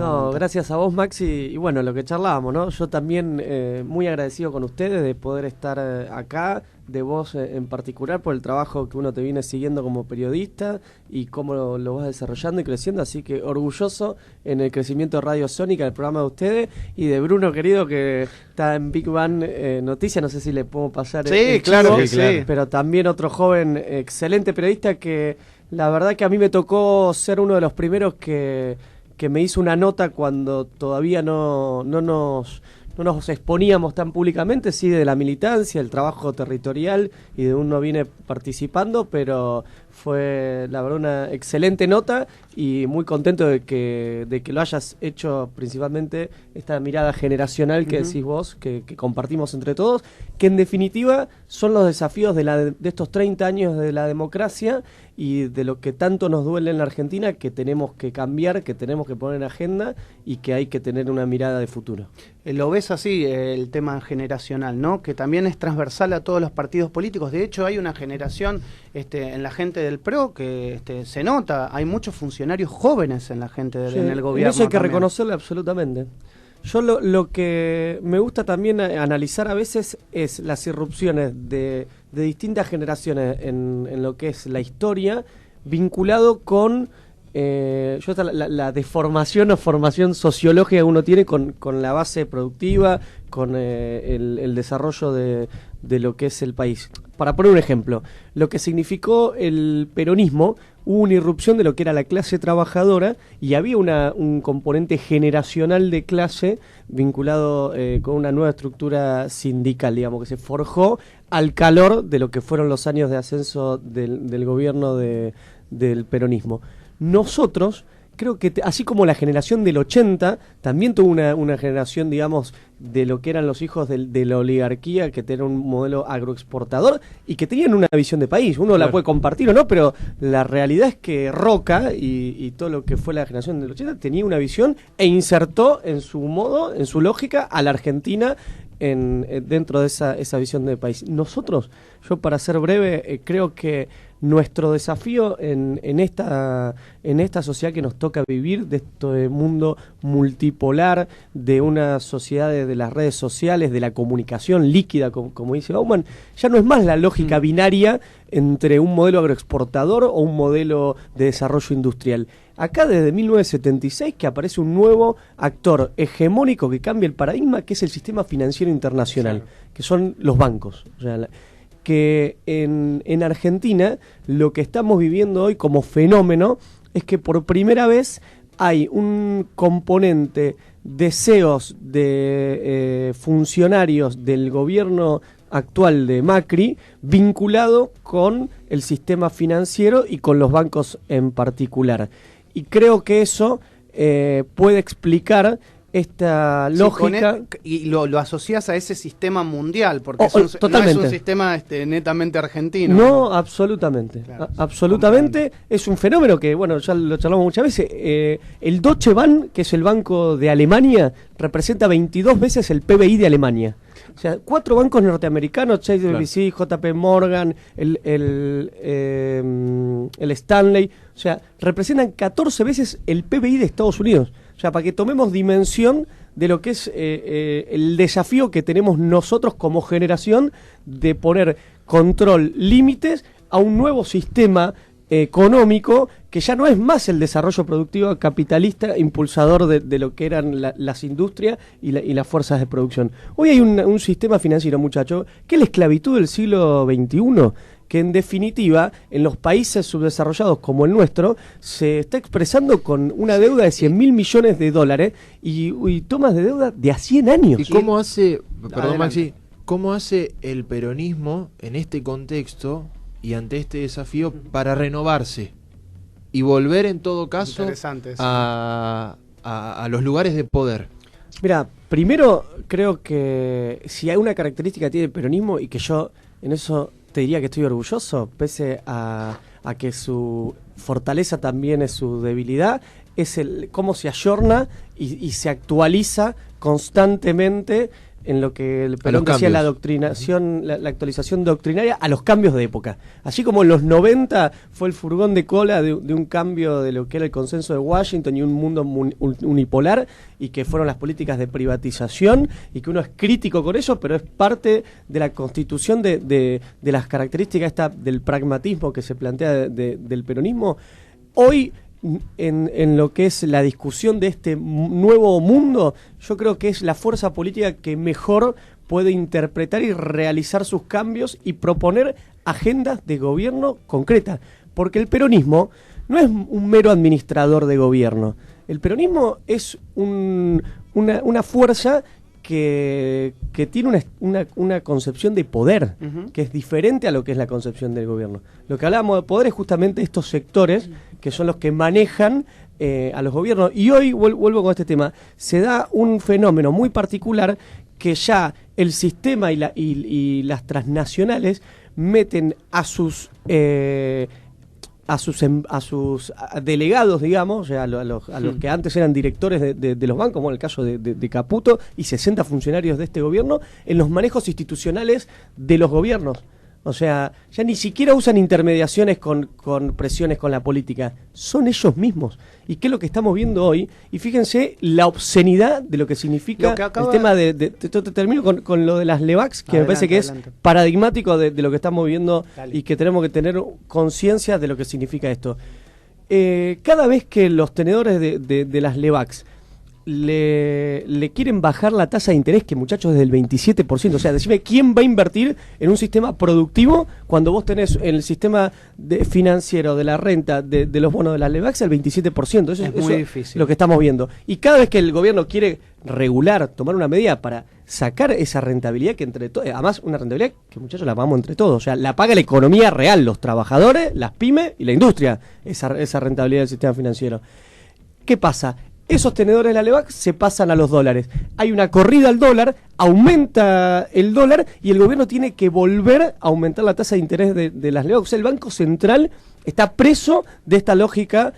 No, gracias a vos, Maxi, y bueno, lo que charlábamos, ¿no? Yo también muy agradecido con ustedes de poder estar acá, de vos en particular, por el trabajo que uno te viene siguiendo como periodista y cómo lo vas desarrollando y creciendo, así que orgulloso en el crecimiento de Radio Sónica, el programa de ustedes, y de Bruno, querido, que está en Big Bang Noticias, no sé si le puedo pasar el claro, chivo, sí, pero también otro joven, excelente periodista que la verdad que a mí me tocó ser uno de los primeros que me hizo una nota cuando todavía no nos exponíamos tan públicamente, sí, de la militancia, el trabajo territorial, y de uno viene participando, pero fue la verdad una excelente nota y muy contento de que lo hayas hecho, principalmente esta mirada generacional que decís vos, que compartimos entre todos, que en definitiva son los desafíos de estos 30 años de la democracia y de lo que tanto nos duele en la Argentina, que tenemos que cambiar, que tenemos que poner en agenda y que hay que tener una mirada de futuro. Lo ves así, el tema generacional, ¿no? Que también es transversal a todos los partidos políticos. De hecho, hay una generación en la gente del PRO que se nota. Hay muchos funcionarios jóvenes en la gente en el gobierno. Eso hay que también reconocerlo absolutamente. Yo lo que me gusta también analizar a veces es las irrupciones de distintas generaciones en lo que es la historia, vinculado con la deformación o formación sociológica que uno tiene con la base productiva, con el desarrollo de lo que es el país. Para poner un ejemplo, lo que significó el peronismo, hubo una irrupción de lo que era la clase trabajadora y había un componente generacional de clase vinculado con una nueva estructura sindical, digamos, que se forjó al calor de lo que fueron los años de ascenso del gobierno del peronismo. Nosotros, creo que así como la generación del 80 también tuvo una generación, digamos, de lo que eran los hijos de la oligarquía, que tenían un modelo agroexportador y que tenían una visión de país. Uno la puede compartir o no, pero la realidad es que Roca y todo lo que fue la generación del 80 tenía una visión e insertó en su modo, en su lógica, a la Argentina dentro de esa visión de país. Nosotros, yo para ser breve, creo que nuestro desafío en esta sociedad que nos toca vivir, de este mundo multipolar, de una sociedad de las redes sociales, de la comunicación líquida, como dice Bauman, ya no es más la lógica binaria entre un modelo agroexportador o un modelo de desarrollo industrial. Acá desde 1976 que aparece un nuevo actor hegemónico que cambia el paradigma, que es el sistema financiero internacional, que son los bancos. O sea, que en Argentina lo que estamos viviendo hoy como fenómeno es que por primera vez hay un componente deseos de funcionarios del gobierno actual de Macri vinculado con el sistema financiero y con los bancos en particular. Y creo que eso puede explicar esta lógica. Y lo asocias a ese sistema mundial, porque no es un sistema netamente argentino. No, absolutamente. Claro, absolutamente. Es un fenómeno que, bueno, ya lo charlamos muchas veces. El Deutsche Bank, que es el banco de Alemania, representa 22 veces el PBI de Alemania. O sea, 4 bancos norteamericanos, Chase BBC, JP Morgan, el Stanley, o sea, representan 14 veces el PBI de Estados Unidos. O sea, para que tomemos dimensión de lo que es el desafío que tenemos nosotros como generación de poner control, límites a un nuevo sistema económico que ya no es más el desarrollo productivo capitalista impulsador de lo que eran las industrias y las fuerzas de producción. Hoy hay un sistema financiero, muchacho, que es la esclavitud del siglo XXI, que en definitiva en los países subdesarrollados como el nuestro se está expresando con una deuda de 100.000 millones de dólares y tomas de deuda de a 100 años. ¿Y cómo hace, perdón Maxi, cómo hace el peronismo en este contexto y ante este desafío para renovarse y volver en todo caso a los lugares de poder? Mira, primero creo que si hay una característica que tiene el peronismo y que yo en eso te diría que estoy orgulloso, pese a que su fortaleza también es su debilidad, es cómo se ayorna y se actualiza constantemente en lo que el Perón decía la doctrinación, la actualización doctrinaria a los cambios de época. Así como en los 90 fue el furgón de cola de un cambio de lo que era el consenso de Washington y un mundo unipolar, y que fueron las políticas de privatización, y que uno es crítico con eso, pero es parte de la constitución de las características del pragmatismo que se plantea del peronismo. Hoy, en lo que es la discusión de este nuevo mundo, yo creo que es la fuerza política que mejor puede interpretar y realizar sus cambios y proponer agendas de gobierno concretas, porque el peronismo no es un mero administrador de gobierno. El peronismo es una fuerza que tiene una concepción de poder, que es diferente a lo que es la concepción del gobierno. Lo que hablábamos de poder es justamente estos sectores que son los que manejan a los gobiernos. Y hoy, vuelvo con este tema, se da un fenómeno muy particular, que ya el sistema y las transnacionales meten a sus delegados, digamos, o sea, a los que antes eran directores de los bancos, como en el caso de Caputo, y 60 funcionarios de este gobierno, en los manejos institucionales de los gobiernos. O sea, ya ni siquiera usan intermediaciones con presiones con la política, son ellos mismos. ¿Y qué es lo que estamos viendo hoy? Y fíjense la obscenidad de lo que significa el tema termino con lo de las LEVACs, que me parece que es paradigmático de lo que estamos viendo. Dale. Y que tenemos que tener conciencia de lo que significa esto. Cada vez que los tenedores de las LEVACs le quieren bajar la tasa de interés, que muchachos es del 27%, o sea, decime quién va a invertir en un sistema productivo cuando vos tenés el sistema financiero de la renta de los bonos de las LEVACs el 27%, eso es muy difícil. Lo que estamos viendo. Y cada vez que el gobierno quiere regular, tomar una medida para sacar esa rentabilidad, que entre todos, además una rentabilidad que muchachos la pagamos entre todos, o sea, la paga la economía real, los trabajadores, las pymes y la industria, esa rentabilidad del sistema financiero. ¿Qué pasa? Esos tenedores de la LEVAC se pasan a los dólares. Hay una corrida al dólar, aumenta el dólar y el gobierno tiene que volver a aumentar la tasa de interés de las LEVAC. O sea, el Banco Central está preso de esta lógica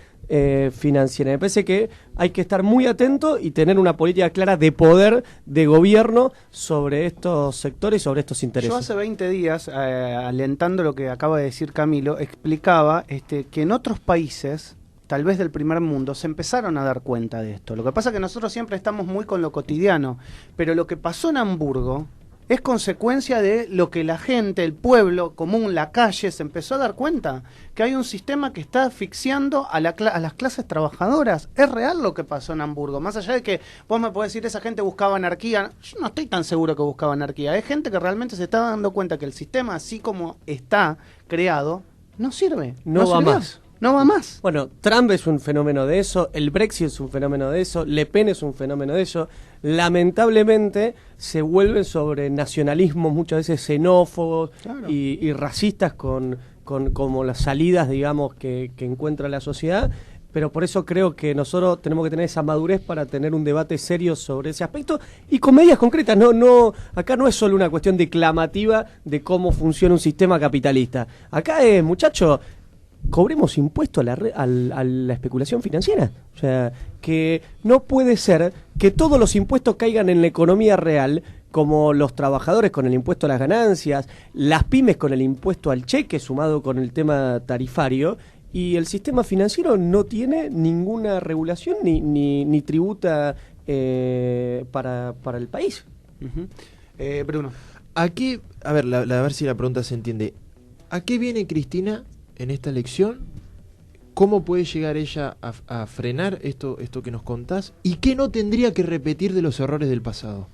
financiera. Me parece que hay que estar muy atento y tener una política clara de poder de gobierno sobre estos sectores y sobre estos intereses. Yo hace 20 días, alentando lo que acaba de decir Camilo, explicaba que en otros países, tal vez del primer mundo, se empezaron a dar cuenta de esto. Lo que pasa es que nosotros siempre estamos muy con lo cotidiano, pero lo que pasó en Hamburgo es consecuencia de lo que la gente, el pueblo común, la calle, se empezó a dar cuenta, que hay un sistema que está asfixiando a las clases trabajadoras. Es real lo que pasó en Hamburgo, más allá de que vos me podés decir esa gente buscaba anarquía, yo no estoy tan seguro que buscaba anarquía, hay gente que realmente se está dando cuenta que el sistema, así como está creado, no sirve, no va más. No va más. Bueno, Trump es un fenómeno de eso, el Brexit es un fenómeno de eso, Le Pen es un fenómeno de eso. Lamentablemente se vuelven sobre nacionalismos muchas veces xenófobos, claro, y racistas con como las salidas, digamos, que encuentra la sociedad. Pero por eso creo que nosotros tenemos que tener esa madurez para tener un debate serio sobre ese aspecto y con medidas concretas. Acá no es solo una cuestión declamativa de cómo funciona un sistema capitalista. Acá es, muchachos, cobremos impuesto a la especulación financiera. O sea, que no puede ser que todos los impuestos caigan en la economía real, como los trabajadores con el impuesto a las ganancias, las pymes con el impuesto al cheque sumado con el tema tarifario, y el sistema financiero no tiene ninguna regulación ni tributa para el país. Bruno. Aquí, a ver si la pregunta se entiende. ¿A qué viene Cristina en esta elección? ¿Cómo puede llegar ella a frenar esto que nos contás? ¿Y qué no tendría que repetir de los errores del pasado?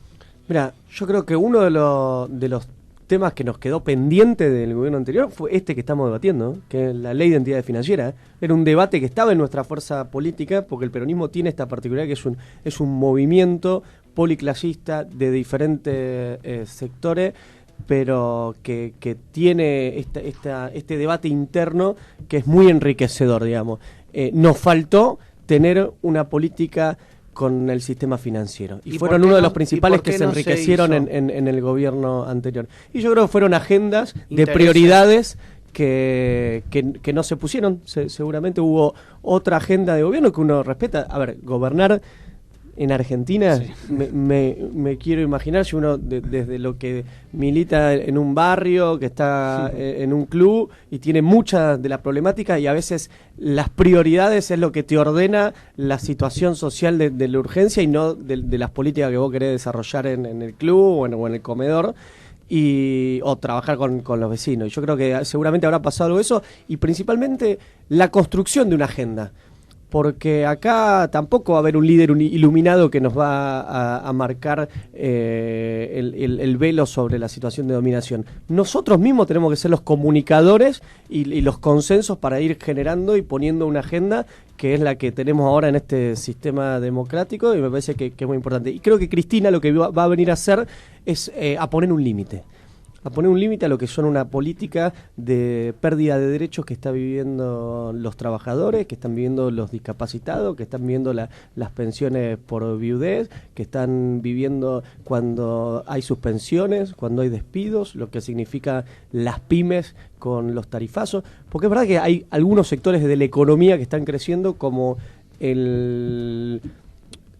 Mira, yo creo que uno de los temas que nos quedó pendiente del gobierno anterior fue este que estamos debatiendo, que es la ley de entidades financieras. Era un debate que estaba en nuestra fuerza política, porque el peronismo tiene esta particularidad que es un movimiento policlasista de diferentes sectores, pero que tiene este debate interno que es muy enriquecedor, digamos. Nos faltó tener una política con el sistema financiero. Y fueron uno de los principales que se enriquecieron en el gobierno anterior. Y yo creo que fueron agendas de prioridades que no se pusieron. Seguramente hubo otra agenda de gobierno que uno respeta. A ver, gobernar en Argentina, Sí. me quiero imaginar, si uno desde lo que milita en un barrio, que está en un club y tiene mucha de la problemática, y a veces las prioridades es lo que te ordena la situación social de la urgencia y no de las políticas que vos querés desarrollar en el club o en el comedor. O trabajar con los vecinos. Y yo creo que seguramente habrá pasado algo de eso, y principalmente la construcción de una agenda. Porque acá tampoco va a haber un líder iluminado que nos va a marcar el velo sobre la situación de dominación. Nosotros mismos tenemos que ser los comunicadores y los consensos para ir generando y poniendo una agenda que es la que tenemos ahora en este sistema democrático, y me parece que es muy importante. Y creo que Cristina lo que va a venir a hacer es a poner un límite. A poner un límite a lo que son una política de pérdida de derechos que está viviendo los trabajadores, que están viviendo los discapacitados, que están viviendo las pensiones por viudez, que están viviendo cuando hay suspensiones, cuando hay despidos, lo que significa las pymes con los tarifazos. Porque es verdad que hay algunos sectores de la economía que están creciendo, como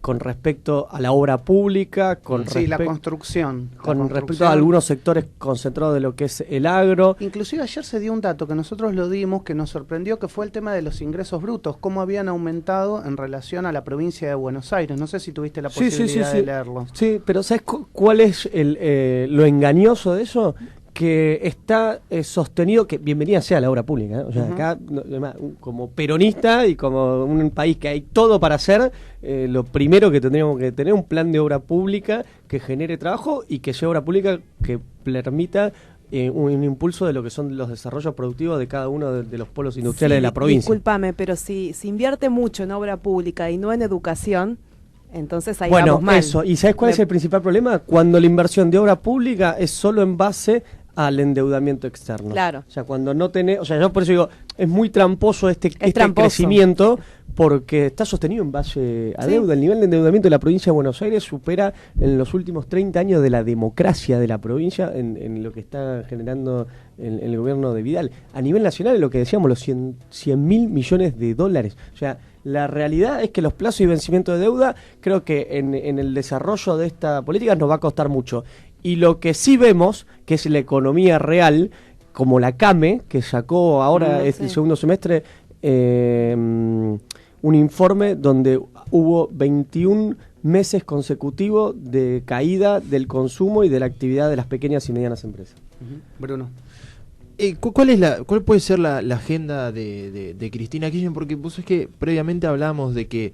con respecto a la obra pública, la construcción. Respecto a algunos sectores concentrados de lo que es el agro. Inclusive ayer se dio un dato que nosotros lo dimos, que nos sorprendió, que fue el tema de los ingresos brutos, cómo habían aumentado en relación a la provincia de Buenos Aires. No sé si tuviste la posibilidad de leerlo. Sí, pero ¿sabes cuál es lo engañoso de eso? Que está sostenido, que bienvenida sea la obra pública, ¿eh? O sea, acá, como peronista y como un país que hay todo para hacer, lo primero que tendríamos que tener un plan de obra pública que genere trabajo y que sea obra pública que permita un impulso de lo que son los desarrollos productivos de cada uno de los polos industriales de la provincia. Discúlpame, pero si se invierte mucho en obra pública y no en educación, entonces ahí vamos mal. Eso. ¿Y sabes cuál es el principal problema? Cuando la inversión de obra pública es solo en base al endeudamiento externo. Claro. O sea, cuando no tenés, o sea, yo por eso digo, es muy tramposo este tramposo. Crecimiento, porque está sostenido en base a deuda. El nivel de endeudamiento de la provincia de Buenos Aires supera en los últimos 30 años de la democracia de la provincia en lo que está generando el gobierno de Vidal. A nivel nacional, lo que decíamos, los 100.000 millones de dólares. O sea, la realidad es que los plazos y vencimiento de deuda, creo que en el desarrollo de esta política nos va a costar mucho. Y lo que sí vemos, que es la economía real, como la CAME, que sacó ahora el segundo semestre un informe donde hubo 21 meses consecutivos de caída del consumo y de la actividad de las pequeñas y medianas empresas. Bruno. ¿Cuál puede ser la agenda de Cristina Kirchner? Porque vos es que previamente hablamos de que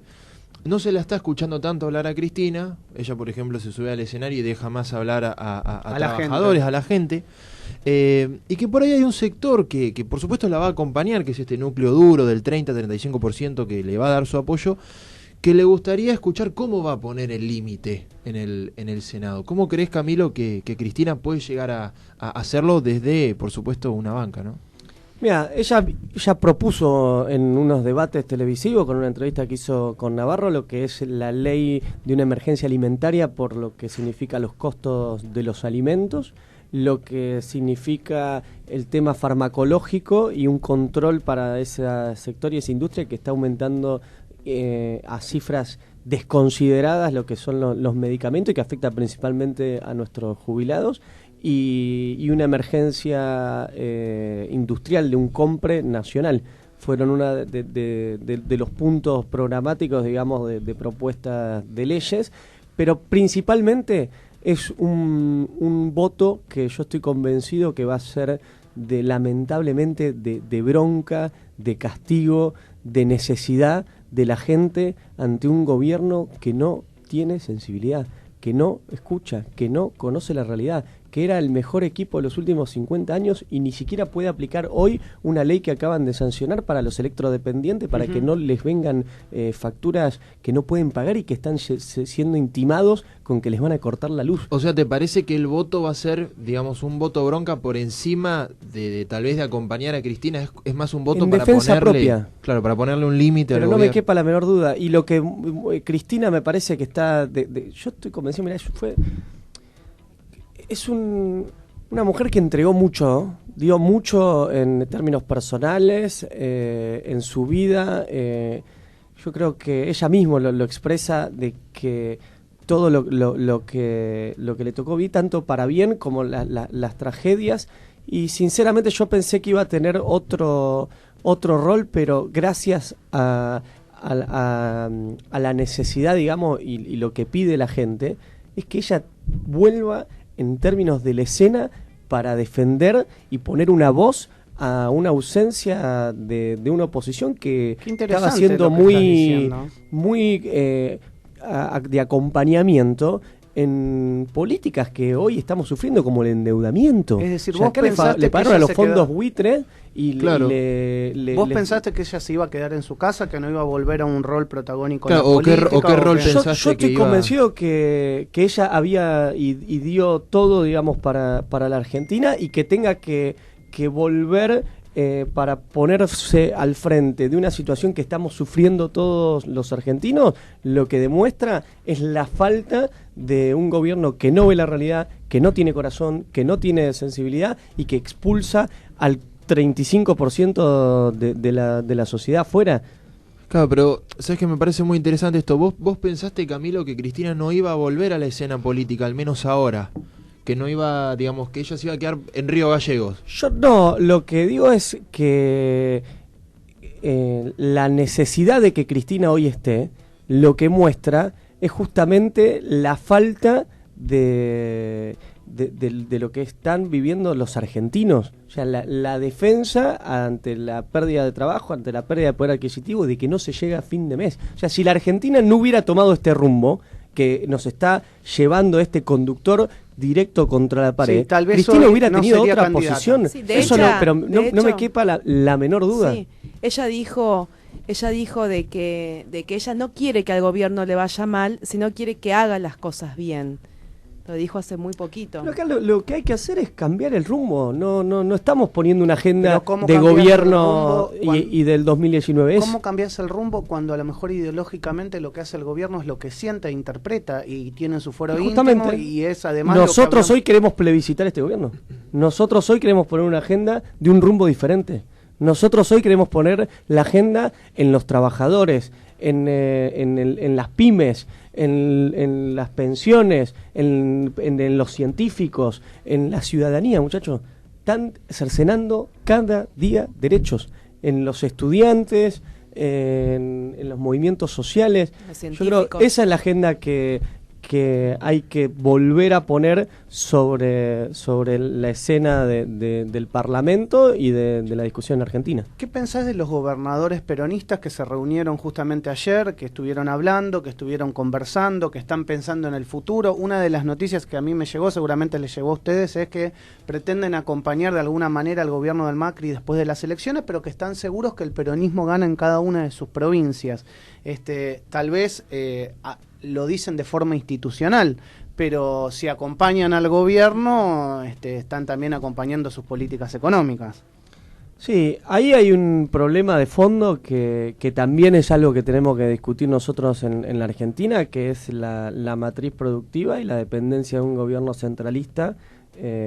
no se la está escuchando tanto hablar a Cristina. Ella, por ejemplo, se sube al escenario y deja más hablar a trabajadores, a la gente. Y que por ahí hay un sector que por supuesto la va a acompañar, que es este núcleo duro del 30-35% que le va a dar su apoyo, que le gustaría escuchar cómo va a poner el límite en el Senado. ¿Cómo crees, Camilo, que Cristina puede llegar a hacerlo desde, por supuesto, una banca, ¿no? Mira, ella ya propuso en unos debates televisivos, con una entrevista que hizo con Navarro, lo que es la ley de una emergencia alimentaria por lo que significa los costos de los alimentos, lo que significa el tema farmacológico y un control para ese sector y esa industria que está aumentando a cifras desconsideradas lo que son los medicamentos y que afecta principalmente a nuestros jubilados. Y una emergencia industrial de un compre nacional. Fueron una de los puntos programáticos, digamos, de propuestas de leyes, pero principalmente es un voto que yo estoy convencido que va a ser lamentablemente de bronca, de castigo, de necesidad de la gente ante un gobierno que no tiene sensibilidad, que no escucha, que no conoce la realidad, que era el mejor equipo de los últimos 50 años y ni siquiera puede aplicar hoy una ley que acaban de sancionar para los electrodependientes, para que no les vengan facturas que no pueden pagar y que están siendo intimados con que les van a cortar la luz. O sea, ¿te parece que el voto va a ser, digamos, un voto bronca por encima de tal vez de acompañar a Cristina? ¿Es más un voto en para defensa ponerle propia? Claro, para ponerle un límite al Pero no gobierno. me quepa la menor duda. Y lo que Cristina me parece que está... yo estoy convencido, mirá, es una mujer que entregó mucho, dio mucho en términos personales, en su vida. Yo creo que ella misma lo expresa, de que todo lo que le tocó vi tanto para bien como las tragedias, y sinceramente yo pensé que iba a tener otro rol, pero gracias a la necesidad, digamos, y lo que pide la gente, es que ella vuelva en términos de la escena para defender y poner una voz a una ausencia de una oposición que estaba siendo muy de acompañamiento en políticas que hoy estamos sufriendo, como el endeudamiento. Es decir, o sea, vos pensaste le pagaron que a ella los se fondos quedó... buitre y Claro. ¿Vos pensaste que ella se iba a quedar en su casa, que no iba a volver a un rol protagónico Claro, en la política? o qué rol qué? pensaste Yo estoy que iba- convencido que ella había y dio todo, digamos, para la Argentina, y que tenga que volver para ponerse al frente de una situación que estamos sufriendo todos los argentinos. Lo que demuestra es la falta de un gobierno que no ve la realidad, que no tiene corazón, que no tiene sensibilidad, y que expulsa al 35% de la sociedad afuera. Claro, pero sabes que me parece muy interesante esto. ¿Vos pensaste, Camilo, que Cristina no iba a volver a la escena política, al menos ahora? Que no iba, digamos, que ella se iba a quedar en Río Gallegos. Yo no, lo que digo es que la necesidad de que Cristina hoy esté, lo que muestra es justamente la falta de lo que están viviendo los argentinos. O sea, la defensa ante la pérdida de trabajo, ante la pérdida de poder adquisitivo, de que no se llega a fin de mes. O sea, si la Argentina no hubiera tomado este rumbo que nos está llevando este conductor directo contra la pared, Sí, tal vez Cristina hoy hubiera no tenido sería otra candidata. posición. Sí, de Eso hecho- no, pero de no me hecho- quepa la menor duda. Sí, ella dijo de que ella no quiere que al gobierno le vaya mal, sino quiere que haga las cosas bien. Lo dijo hace muy poquito. Pero acá lo que hay que hacer es cambiar el rumbo. No estamos poniendo una agenda Pero ¿cómo de cambias el gobierno rumbo cuando- y del 2019. ¿Cómo cambias el rumbo cuando a lo mejor ideológicamente lo que hace el gobierno es lo que siente e interpreta, y tiene su fuero Justamente, íntimo, y es además lo que nosotros hablamos- hoy queremos plebiscitar este gobierno. Nosotros hoy queremos poner una agenda de un rumbo diferente. Nosotros hoy queremos poner la agenda en los trabajadores, en las pymes, en las pensiones, en los científicos, en la ciudadanía, muchachos. Están cercenando cada día derechos. En los estudiantes, en los movimientos sociales. Los Yo creo científicos. que esa es la agenda que hay que volver a poner sobre la escena del Parlamento y de la discusión en Argentina. ¿Qué pensás de los gobernadores peronistas que se reunieron justamente ayer, que estuvieron hablando, que estuvieron conversando, que están pensando en el futuro? Una de las noticias que a mí me llegó, seguramente les llegó a ustedes, es que pretenden acompañar de alguna manera al gobierno del Macri después de las elecciones, pero que están seguros que el peronismo gana en cada una de sus provincias. Tal vez lo dicen de forma institucional, pero si acompañan al gobierno, están también acompañando sus políticas económicas. Sí, ahí hay un problema de fondo que también es algo que tenemos que discutir nosotros en la Argentina, que es la matriz productiva y la dependencia de un gobierno centralista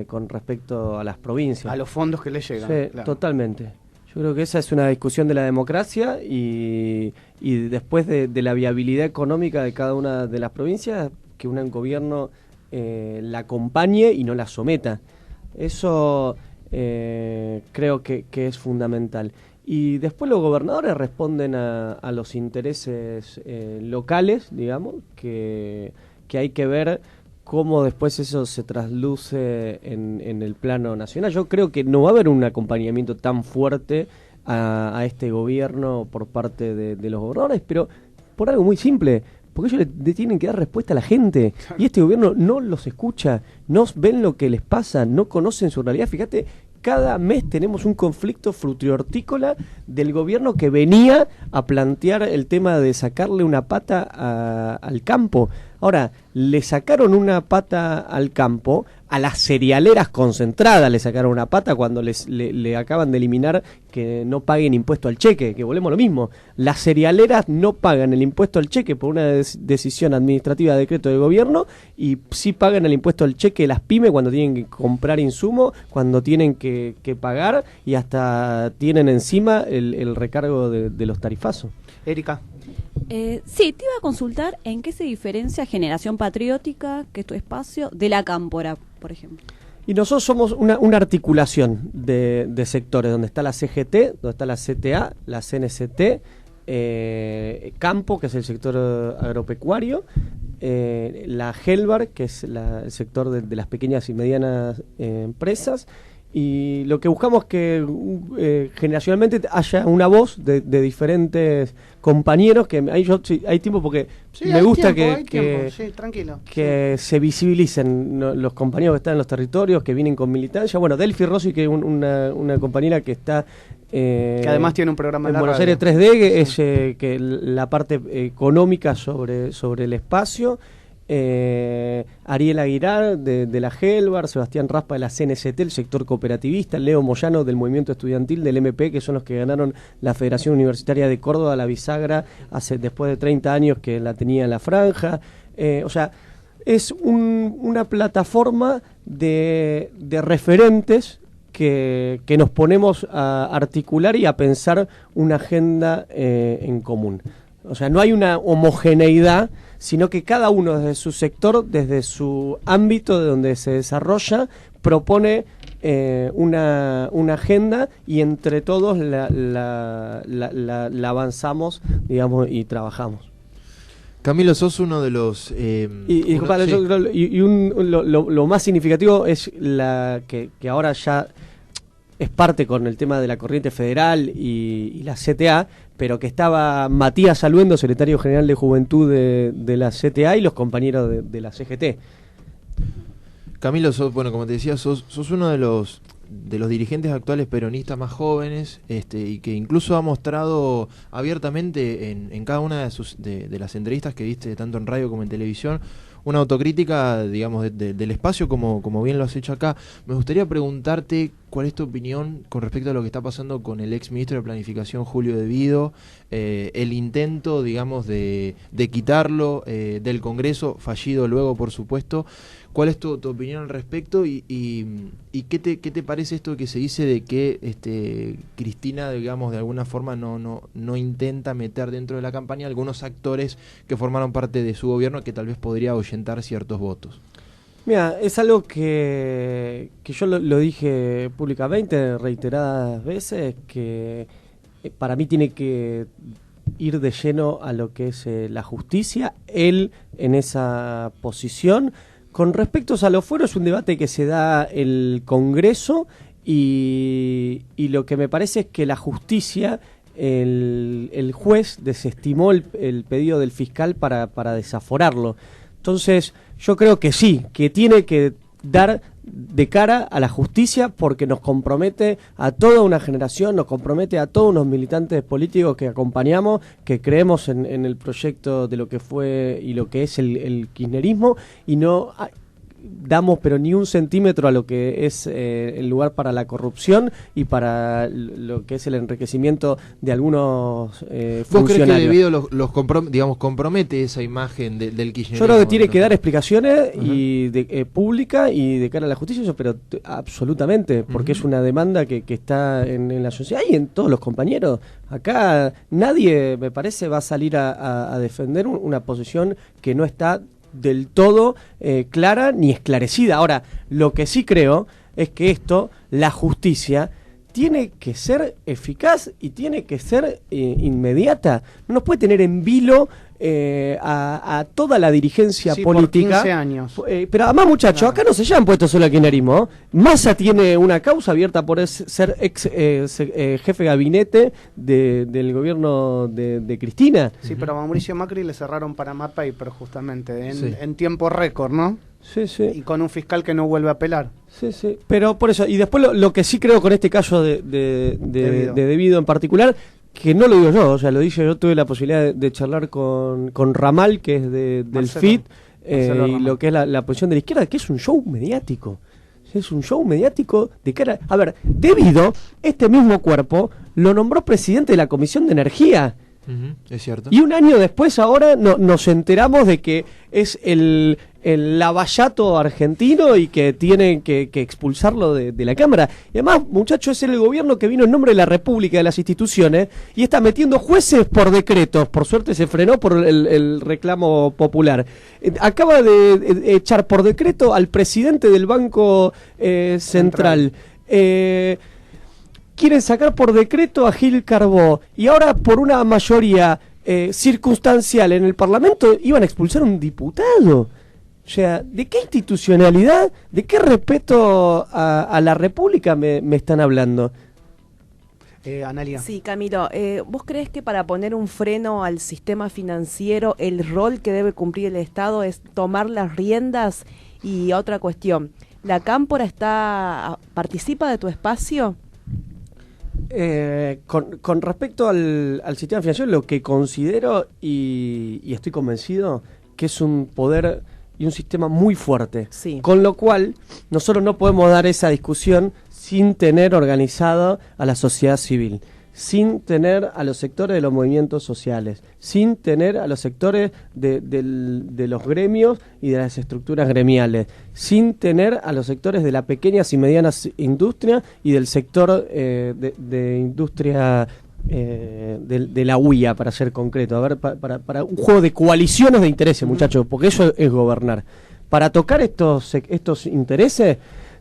con respecto a las provincias. A los fondos que les llegan. Sí, claro. totalmente. Yo creo que esa es una discusión de la democracia y después de la viabilidad económica de cada una de las provincias, que un gobierno la acompañe y no la someta. Eso creo que es fundamental. Y después los gobernadores responden a los intereses locales, digamos, que hay que ver cómo después eso se trasluce en el plano nacional. Yo creo que no va a haber un acompañamiento tan fuerte a este gobierno por parte de los gobernadores, pero por algo muy simple, porque ellos le tienen que dar respuesta a la gente, y este gobierno no los escucha, no ven lo que les pasa, no conocen su realidad. Fíjate, cada mes tenemos un conflicto frutihortícola del gobierno que venía a plantear el tema de sacarle una pata al campo. Ahora, le sacaron una pata al campo, a las cerealeras concentradas le sacaron una pata cuando le acaban de eliminar que no paguen impuesto al cheque, que volvemos a lo mismo. Las cerealeras no pagan el impuesto al cheque por una decisión administrativa de decreto de gobierno, y sí pagan el impuesto al cheque las pymes cuando tienen que comprar insumos, cuando tienen que pagar, y hasta tienen encima el recargo de los tarifazos. Erika. Sí, te iba a consultar en qué se diferencia Generación Patriótica, que es tu espacio, de la Cámpora, por ejemplo. Y nosotros somos una articulación de sectores, donde está la CGT, donde está la CTA, la CNCT, Campo, que es el sector agropecuario, la Helbar, que es el sector de las pequeñas y medianas empresas, y lo que buscamos es que generacionalmente haya una voz de diferentes compañeros, que hay tiempo porque Sí, me hay gusta tiempo, hay que tiempo. Sí, tranquilo. que se visibilicen, ¿no?, los compañeros que están en los territorios, que vienen con militancia. Bueno, Delphi Rossi, que es una compañera que está Que además tiene un programa en la Buenos radio. Aires 3D, que es que la parte económica sobre el espacio. Ariel Aguilar de la Helbar, Sebastián Raspa de la CNCT, el sector cooperativista, Leo Moyano del movimiento estudiantil del MP, que son los que ganaron la Federación Universitaria de Córdoba, la bisagra, después de 30 años que la tenía en la franja. O sea, es una plataforma de referentes que nos ponemos a articular y a pensar una agenda en común. O sea, no hay una homogeneidad, sino que cada uno desde su sector, desde su ámbito de donde se desarrolla, propone una agenda y entre todos la avanzamos, digamos, y trabajamos. Camilo, sos uno de los... disculpa, lo más significativo es que ahora ya es parte con el tema de la corriente federal y la CTA, pero que estaba Matías Aluendo, secretario general de Juventud de la CTA, y los compañeros de la CGT. Camilo, bueno, como te decía, sos uno de los dirigentes actuales peronistas más jóvenes, y que incluso ha mostrado abiertamente en cada una de las entrevistas que diste, tanto en radio como en televisión, una autocrítica, digamos, del espacio, como bien lo has hecho acá. Me gustaría preguntarte cuál es tu opinión con respecto a lo que está pasando con el ex ministro de Planificación, Julio De Vido, el intento, digamos, de quitarlo del Congreso, fallido luego, por supuesto. ¿Cuál es tu opinión al respecto y qué te parece esto que se dice de que Cristina, digamos, de alguna forma no intenta meter dentro de la campaña algunos actores que formaron parte de su gobierno, que tal vez podría ahuyentar ciertos votos? Mira, es algo que yo lo dije públicamente reiteradas veces, que para mí tiene que ir de lleno a lo que es la justicia, él en esa posición. Con respecto a los fueros, es un debate que se da el Congreso y lo que me parece es que la justicia, el juez desestimó el pedido del fiscal para desaforarlo. Entonces, yo creo que sí, que tiene que dar de cara a la justicia, porque nos compromete a toda una generación, nos compromete a todos unos militantes políticos que acompañamos, que creemos en el proyecto de lo que fue y lo que es el kirchnerismo, y no damos pero ni un centímetro a lo que es el lugar para la corrupción y para lo que es el enriquecimiento de algunos funcionarios. ¿Vos crees que debido digamos, compromete esa imagen del kirchnerismo? Yo creo que tiene que dar explicaciones y pública y de cara a la justicia, eso, pero absolutamente, porque es una demanda que está en la sociedad y en todos los compañeros. Acá nadie, me parece, va a salir a defender una posición que no está del todo clara ni esclarecida. Ahora, lo que sí creo es que la justicia, tiene que ser eficaz y tiene que ser inmediata. No nos puede tener en vilo a toda la dirigencia política. Por 15 años. Pero además, muchachos, acá no se llaman puesto solo al kirchnerismo. Massa tiene una causa abierta por ser ex jefe de gabinete del gobierno de Cristina. Sí, pero a Mauricio Macri le cerraron Panama Papers justamente, en tiempo récord, ¿no? Sí, sí. Y con un fiscal que no vuelve a apelar. Sí, sí. Pero por eso, y después lo que sí creo con este caso de De Vido en particular, que no lo digo yo, o sea, lo dije yo, tuve la posibilidad de charlar con Ramal, que es del FIT, y lo que es la posición de la izquierda, que es un show mediático. Es un show mediático de cara... A ver, De Vido, este mismo cuerpo, lo nombró presidente de la Comisión de Energía. Es cierto. Y un año después ahora nos enteramos de que es el lavallato argentino y que tienen que expulsarlo de la Cámara. Y además, muchachos, es el gobierno que vino en nombre de la República, de las instituciones, y está metiendo jueces por decretos. Por suerte se frenó por el reclamo popular. Acaba de echar por decreto al presidente del Banco Central. Quieren sacar por decreto a Gil Carbó, y ahora por una mayoría circunstancial en el Parlamento iban a expulsar a un diputado. O sea, ¿de qué institucionalidad, de qué respeto a la República me están hablando? Analia. Sí, Camilo, ¿vos crees que para poner un freno al sistema financiero el rol que debe cumplir el Estado es tomar las riendas? Y otra cuestión, ¿la Cámpora participa de tu espacio? Con respecto al sistema financiero, lo que considero y estoy convencido que es un poder y un sistema muy fuerte, Sí. Con lo cual nosotros no podemos dar esa discusión sin tener organizado a la sociedad civil, sin tener a los sectores de los movimientos sociales, sin tener a los sectores de los gremios y de las estructuras gremiales, sin tener a los sectores de las pequeñas y medianas industrias y del sector de industria de la UIA, para ser concreto. A ver, para un juego de coaliciones de intereses, muchachos, porque eso es gobernar. Para tocar estos intereses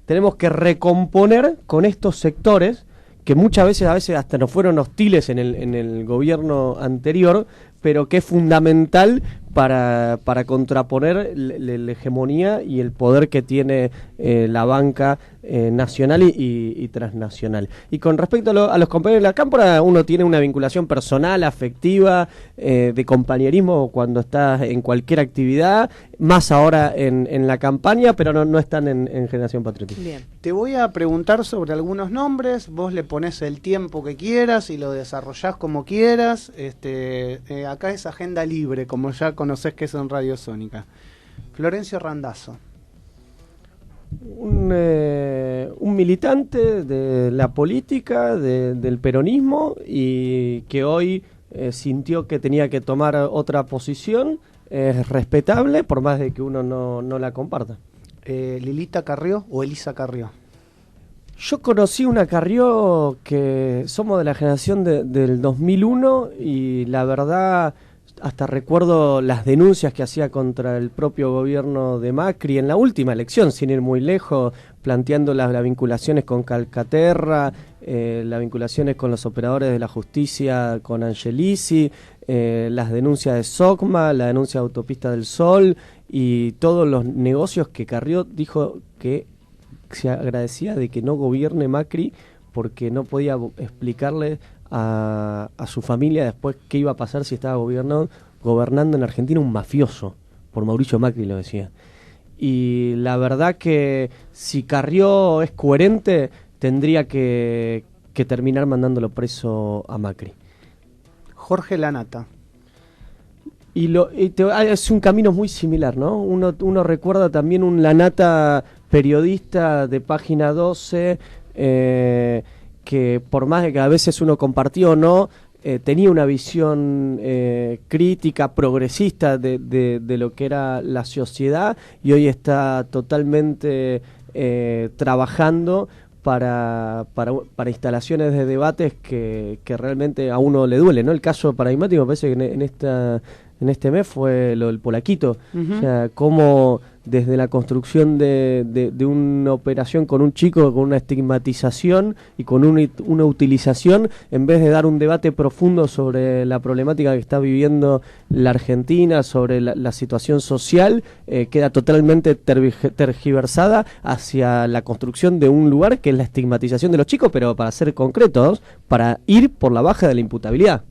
tenemos que recomponer con estos sectores que muchas veces, a veces hasta nos fueron hostiles en el gobierno anterior, pero que es fundamental para contraponer la hegemonía y el poder que tiene la banca nacional y transnacional. Y con respecto a los compañeros de la Cámpora, uno tiene una vinculación personal, afectiva, de compañerismo cuando está en cualquier actividad, más ahora en la campaña, pero no están en Generación Patriótica. Bien. Te voy a preguntar sobre algunos nombres, vos le pones el tiempo que quieras y lo desarrollás como quieras. Acá es agenda libre, como ya conocés que es en Radio Sónica. Florencio Randazzo. Un militante de la política, del peronismo, y que hoy sintió que tenía que tomar otra posición. Es respetable, por más de que uno no la comparta. ¿Lilita Carrió o Elisa Carrió? Yo conocí una Carrió que somos de la generación del 2001 y la verdad hasta recuerdo las denuncias que hacía contra el propio gobierno de Macri en la última elección, sin ir muy lejos, planteando las vinculaciones con Calcaterra, las vinculaciones con los operadores de la justicia, con Angelici, las denuncias de SOCMA, la denuncia de Autopista del Sol y todos los negocios que Carrió dijo que se agradecía de que no gobierne Macri porque no podía explicarle a su familia después qué iba a pasar si estaba gobernando en Argentina un mafioso, por Mauricio Macri lo decía. Y la verdad que si Carrió es coherente, tendría que terminar mandándolo preso a Macri. Jorge Lanata. Es un camino muy similar, ¿no? Uno recuerda también un Lanata periodista de Página 12, que por más de que a veces uno compartió o no, tenía una visión crítica, progresista de lo que era la sociedad, y hoy está totalmente trabajando para instalaciones de debates que realmente a uno le duele, ¿no? El caso paradigmático me parece que en este mes fue lo del Polaquito. O sea, cómo desde la construcción de una operación con un chico, con una estigmatización y con una utilización, en vez de dar un debate profundo sobre la problemática que está viviendo la Argentina, sobre la situación social, queda totalmente tergiversada hacia la construcción de un lugar que es la estigmatización de los chicos, pero para ser concretos, para ir por la baja de la imputabilidad.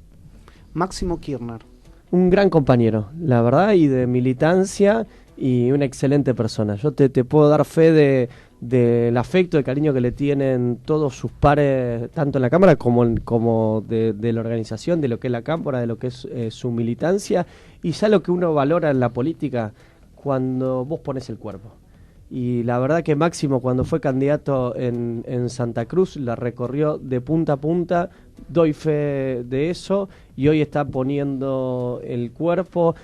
Máximo Kirchner. Un gran compañero, la verdad, y de militancia, y una excelente persona. Yo te puedo dar fe del afecto, el cariño que le tienen todos sus pares, tanto en la Cámara como de la organización, de lo que es la Cámara, de lo que es su militancia, y ya lo que uno valora en la política cuando vos pones el cuerpo. y la verdad que Máximo cuando fue candidato en Santa Cruz la recorrió de punta a punta, doy fe de eso, y hoy está poniendo el cuerpo,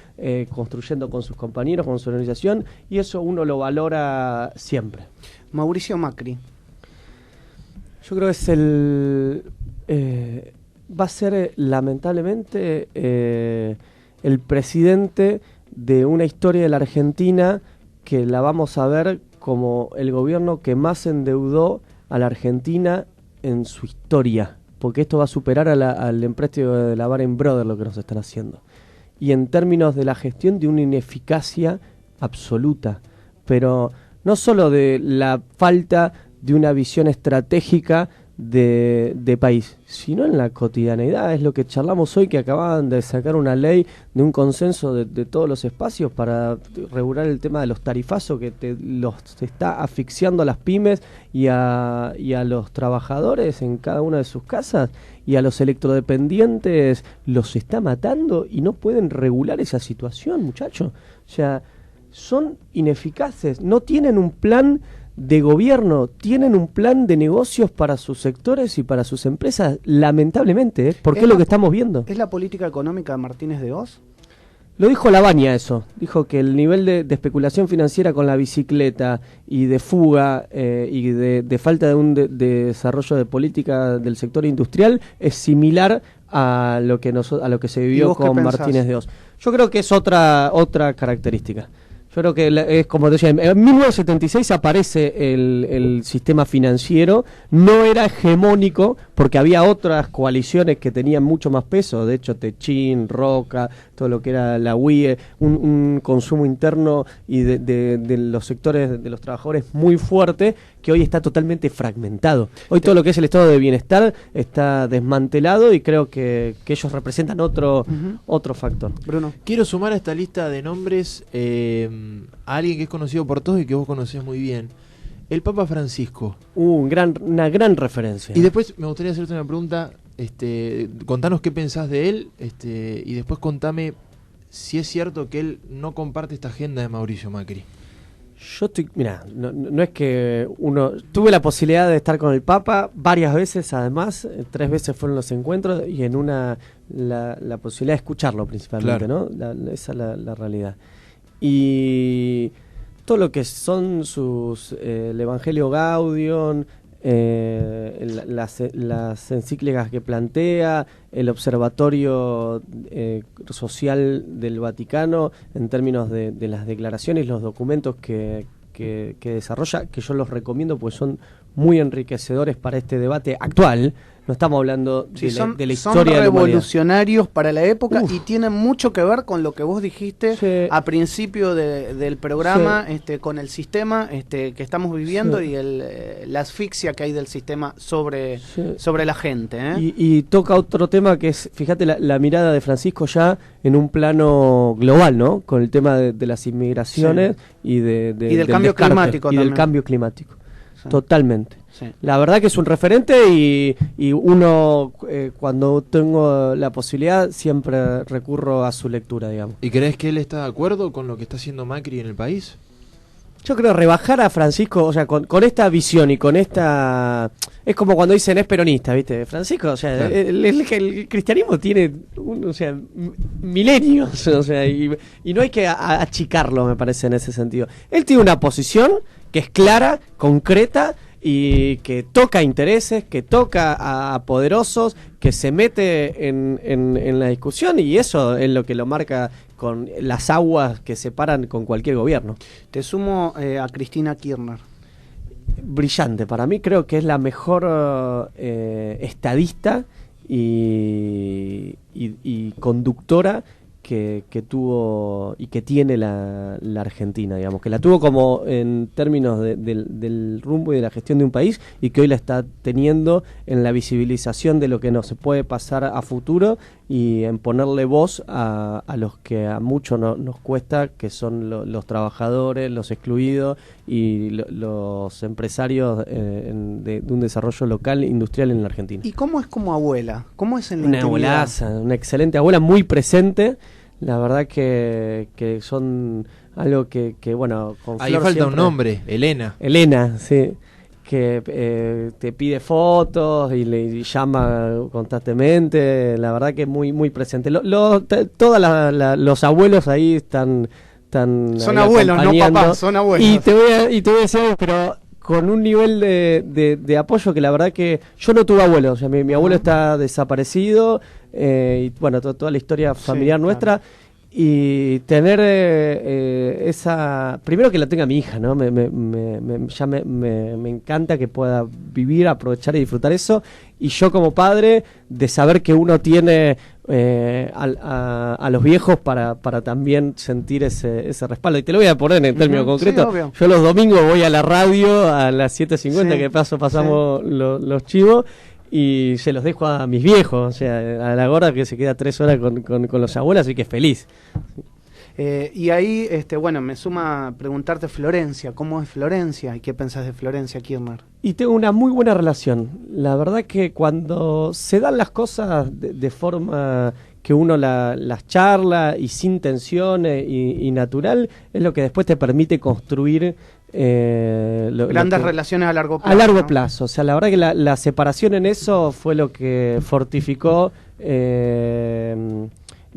construyendo con sus compañeros, con su organización, y eso uno lo valora siempre. Mauricio Macri. Yo creo que es va a ser lamentablemente el presidente de una historia de la Argentina que la vamos a ver como el gobierno que más endeudó a la Argentina en su historia, porque esto va a superar al empréstito de la Baring Brothers lo que nos están haciendo. Y en términos de la gestión, de una ineficacia absoluta, pero no solo de la falta de una visión estratégica de país, sino en la cotidianeidad. Es lo que charlamos hoy, que acababan de sacar una ley de un consenso de todos los espacios para regular el tema de los tarifazos que los está asfixiando a las pymes y a los trabajadores en cada una de sus casas, y a los electrodependientes los está matando y no pueden regular esa situación, muchachos. O sea, son ineficaces, no tienen un plan de gobierno, tienen un plan de negocios para sus sectores y para sus empresas, lamentablemente, porque es lo que estamos viendo. ¿Es la política económica de Martínez de Oz? Lo dijo Labaña eso, dijo que el nivel de especulación financiera con la bicicleta y de fuga y de falta de un desarrollo de política del sector industrial es similar a lo que se vivió con Martínez de Oz. Yo creo que es otra característica. Yo creo que es como decía, en 1976 aparece el sistema financiero, no era hegemónico porque había otras coaliciones que tenían mucho más peso, de hecho Techín, Roca, todo lo que era la UIE, un consumo interno y de los sectores de los trabajadores muy fuerte, que hoy está totalmente fragmentado. Hoy todo lo que es el estado de bienestar está desmantelado y creo que ellos representan otro factor. Bruno. Quiero sumar a esta lista de nombres a alguien que es conocido por todos y que vos conocés muy bien. El Papa Francisco. Una gran referencia. Y después me gustaría hacerte una pregunta. Contanos qué pensás de él, y después contame si es cierto que él no comparte esta agenda de Mauricio Macri. Mira, no es que tuve la posibilidad de estar con el Papa varias veces, además, 3 veces fueron los encuentros y en una la posibilidad de escucharlo principalmente, claro. ¿no? Esa es la realidad. Y todo lo que son el Evangelio Gaudium, las encíclicas que plantea, el observatorio social del Vaticano en términos de las declaraciones, los documentos que desarrolla, que yo los recomiendo porque son muy enriquecedores para este debate actual. No estamos hablando de la historia son de la revolucionarios para la época y tienen mucho que ver con lo que vos dijiste a principio del programa, con el sistema que estamos viviendo y la asfixia que hay del sistema sobre la gente. Y toca otro tema que es, fíjate, la mirada de Francisco ya en un plano global, ¿no? Con el tema de las inmigraciones y del cambio climático y también. del cambio climático. Sí. Totalmente. Sí. La verdad que es un referente y uno cuando tengo la posibilidad siempre recurro a su lectura, digamos. ¿Y crees que él está de acuerdo con lo que está haciendo Macri en el país? Yo creo rebajar a Francisco, o sea, con esta visión y con esta... Es como cuando dicen es peronista, ¿viste? Francisco, o sea, claro. el cristianismo tiene, milenios, o sea, y no hay que achicarlo, me parece, en ese sentido. Él tiene una posición que es clara, concreta, y que toca intereses, que toca a poderosos, que se mete en la discusión, y eso es lo que lo marca con las aguas que separan con cualquier gobierno. Te sumo a Cristina Kirchner. Brillante, para mí creo que es la mejor estadista y conductora que tuvo y que tiene la Argentina, digamos, que la tuvo como en términos del rumbo y de la gestión de un país, y que hoy la está teniendo en la visibilización de lo que nos puede pasar a futuro y en ponerle voz a los que a muchos nos cuesta, que son los trabajadores, los excluidos y los empresarios de un desarrollo local industrial en la Argentina. ¿Y cómo es como abuela? ¿Cómo es en la Una intimidad? abuelaza, una excelente abuela, muy presente. La verdad que son algo que bueno, con Ahí Flor falta un siempre- nombre, Elena. Elena, sí, que te pide fotos y llama constantemente, la verdad que muy muy presente. Todos los abuelos ahí están Son ahí abuelos, no acompañando. papás, son abuelos. Y te voy a decir algo, pero con un nivel de apoyo que la verdad que yo no tuve abuelos, o sea, mi abuelo está desaparecido, y bueno, toda la historia familiar Sí, nuestra. Y tener esa... Primero que la tenga mi hija, ¿no? Me encanta que pueda vivir, aprovechar y disfrutar eso. Y yo como padre, de saber que uno tiene a los viejos para también sentir ese respaldo. Y te lo voy a poner en términos Ujú, concretos. sí, obvio. Yo los domingos voy a la radio a las 7:50, Sí, que pasamos los chivos. Y se los dejo a mis viejos, o sea, a la gorda que se queda 3 horas con los abuelos, así que feliz. Y ahí, bueno, me suma preguntarte Florencia, ¿cómo es Florencia? ¿Y qué pensás de Florencia Kirchner? Y tengo una muy buena relación. La verdad que cuando se dan las cosas de forma que uno las charla y sin tensiones y natural, es lo que después te permite construir Grandes relaciones a largo plazo. a largo ¿no? plazo. O sea, la verdad que la separación en eso fue lo que fortificó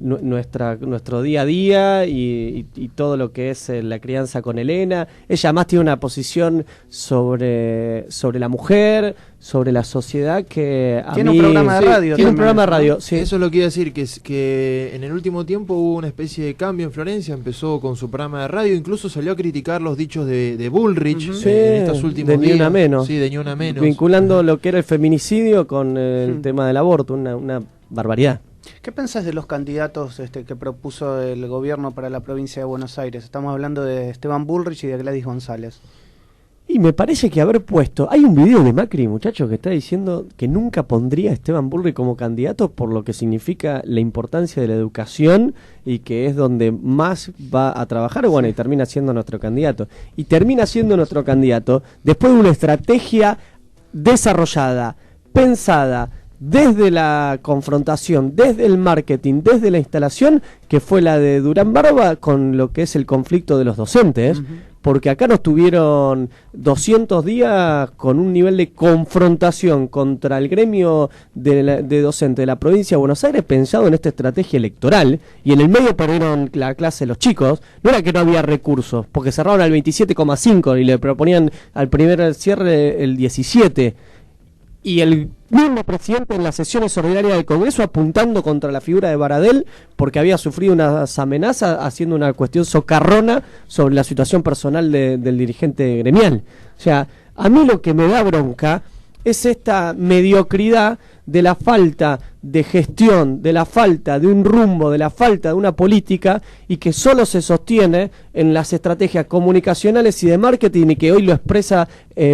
nuestro día a día y todo lo que es la crianza con Elena. Ella además tiene una posición sobre la mujer, sobre la sociedad que a Tiene mí... un programa de Sí, radio tiene un también, programa de ¿no? radio, sí. Eso es lo que iba a decir, que en el último tiempo hubo una especie de cambio en Florencia, empezó con su programa de radio, incluso salió a criticar los dichos de Bullrich Ujú. en estos últimos de Ni días. Una Menos. Sí, de Ni Una Menos. Vinculando lo que era el feminicidio con el tema del aborto, una barbaridad. ¿Qué pensás de los candidatos que propuso el gobierno para la provincia de Buenos Aires? Estamos hablando de Esteban Bullrich y de Gladys González. Y me parece que haber puesto... Hay un video de Macri, muchachos, que está diciendo que nunca pondría a Esteban Bullrich como candidato por lo que significa la importancia de la educación y que es donde más va a trabajar, bueno, y termina siendo nuestro candidato. Y termina siendo nuestro candidato después de una estrategia desarrollada, pensada, desde la confrontación, desde el marketing, desde la instalación, que fue la de Durán Barba con lo que es el conflicto de los docentes, porque acá nos tuvieron 200 días con un nivel de confrontación contra el gremio de docentes de la provincia de Buenos Aires pensado en esta estrategia electoral, y en el medio perdieron la clase los chicos. No era que no había recursos, porque cerraron al 27,5 y le proponían al primer cierre el 17. Y el mismo presidente en las sesiones ordinarias del Congreso apuntando contra la figura de Baradel porque había sufrido unas amenazas, haciendo una cuestión socarrona sobre la situación personal del dirigente gremial. O sea, a mí lo que me da bronca es esta mediocridad de la falta de gestión, de la falta de un rumbo, de la falta de una política, y que solo se sostiene en las estrategias comunicacionales y de marketing, y que hoy lo expresa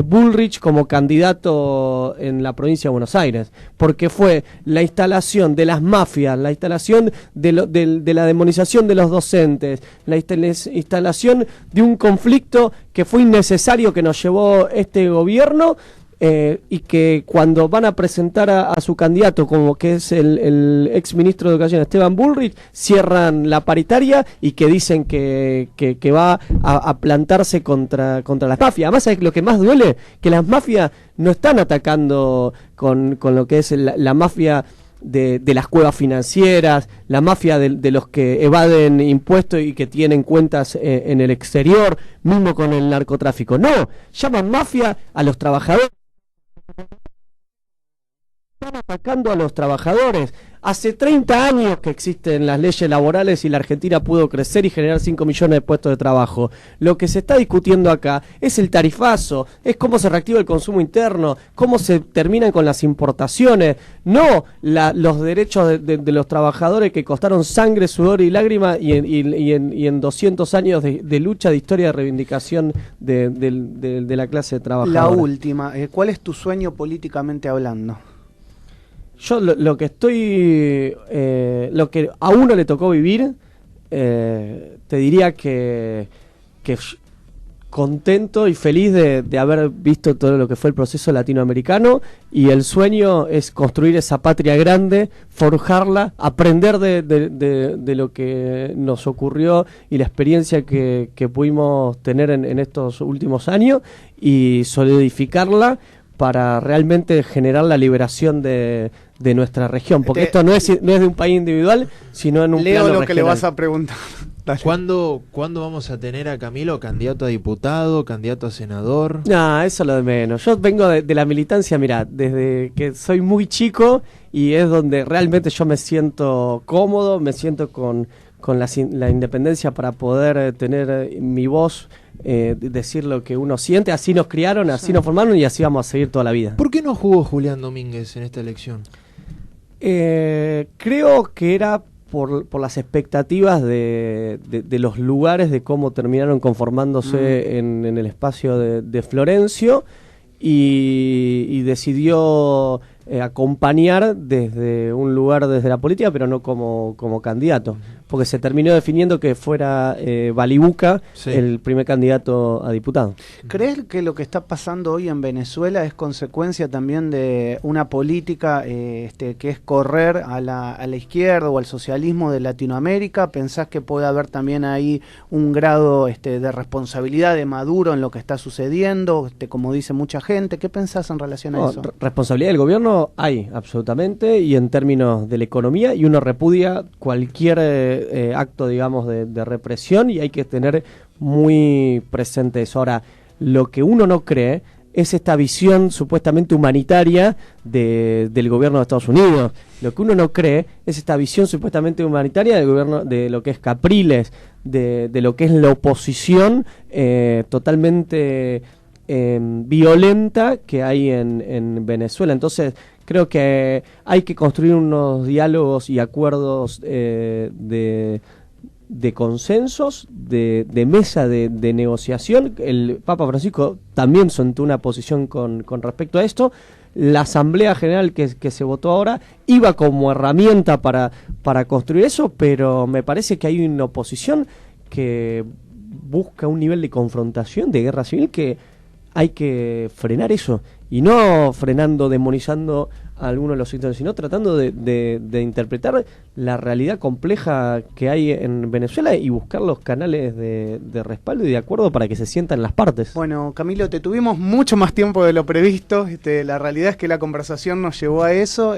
Bullrich como candidato en la provincia de Buenos Aires, porque fue la instalación de las mafias, la instalación de la demonización de los docentes, la instalación de un conflicto que fue innecesario, que nos llevó este gobierno. Y que cuando van a presentar a su candidato, como que es el ex ministro de Educación Esteban Bullrich, cierran la paritaria y que dicen que va a plantarse contra las mafias. Además, ¿sabes lo que más duele? Que las mafias no están atacando con lo que es la mafia de las cuevas financieras, la mafia de los que evaden impuestos y que tienen cuentas en el exterior, mismo con el narcotráfico. No, llaman mafia a los trabajadores. Están atacando a los trabajadores. Hace 30 años que existen las leyes laborales y la Argentina pudo crecer y generar 5 millones de puestos de trabajo. Lo que se está discutiendo acá es el tarifazo, es cómo se reactiva el consumo interno, cómo se terminan con las importaciones, no los derechos de los trabajadores que costaron sangre, sudor y lágrima y en 200 años de lucha, de historia, de reivindicación de la clase trabajadora. La última, ¿cuál es tu sueño políticamente hablando? Yo lo que a uno le tocó vivir, te diría que contento y feliz de haber visto todo lo que fue el proceso latinoamericano, y el sueño es construir esa patria grande, forjarla, aprender de lo que nos ocurrió y la experiencia que pudimos tener en estos últimos años, y solidificarla para realmente generar la liberación de nuestra región, porque esto no es de un país individual, sino en un Leo plano lo regional. que le vas a preguntar. ¿Cuándo vamos a tener a Camilo candidato a diputado, candidato a senador? No, eso es lo de menos. Yo vengo de la militancia, mirá, desde que soy muy chico, y es donde realmente yo me siento cómodo, me siento con la independencia para poder tener mi voz, decir lo que uno siente. Así nos criaron, así nos formaron, y así vamos a seguir toda la vida. ¿Por qué no jugó Julián Domínguez en esta elección? Creo que era por las expectativas de los lugares, de cómo terminaron conformándose en el espacio de Florencio, y decidió acompañar desde un lugar, desde la política, pero no como candidato, porque se terminó definiendo que fuera Balibuca el primer candidato a diputado. ¿Crees que lo que está pasando hoy en Venezuela es consecuencia también de una política que es correr a la izquierda o al socialismo de Latinoamérica? ¿Pensás que puede haber también ahí un grado de responsabilidad de Maduro en lo que está sucediendo, como dice mucha gente? ¿Qué pensás en relación a eso? Responsabilidad del gobierno hay, absolutamente, y en términos de la economía, y uno repudia cualquier acto, digamos, de represión, y hay que tener muy presente eso. Ahora, lo que uno no cree es esta visión supuestamente humanitaria del gobierno de Estados Unidos. Lo que uno no cree es esta visión supuestamente humanitaria del gobierno, de lo que es Capriles, de lo que es la oposición totalmente violenta que hay en Venezuela. Entonces creo que hay que construir unos diálogos y acuerdos de consensos, de mesa de negociación. El Papa Francisco también sentó una posición con respecto a esto. La Asamblea General que se votó ahora iba como herramienta para construir eso, pero me parece que hay una oposición que busca un nivel de confrontación, de guerra civil, que hay que frenar eso, y no frenando, demonizando a algunos de los sectores, sino tratando de interpretar la realidad compleja que hay en Venezuela y buscar los canales de respaldo y de acuerdo para que se sientan las partes. Bueno, Camilo, te tuvimos mucho más tiempo de lo previsto. La realidad es que la conversación nos llevó a eso.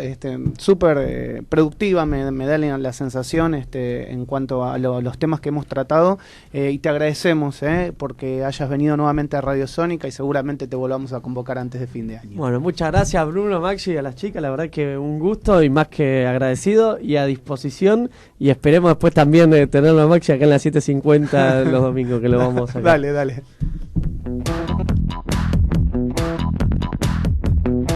Súper productiva me da la sensación en cuanto a los temas que hemos tratado. Y te agradecemos porque hayas venido nuevamente a Radio Sónica, y seguramente te volvamos a convocar antes de fin de año. Bueno, muchas gracias, Bruno, Maxi, y a las chicas. La verdad que un gusto, y más que agradecido y a disposición, y esperemos después también tenerlo a Maxi acá en las 7:50 los domingos, que lo vamos a sacar. Dale.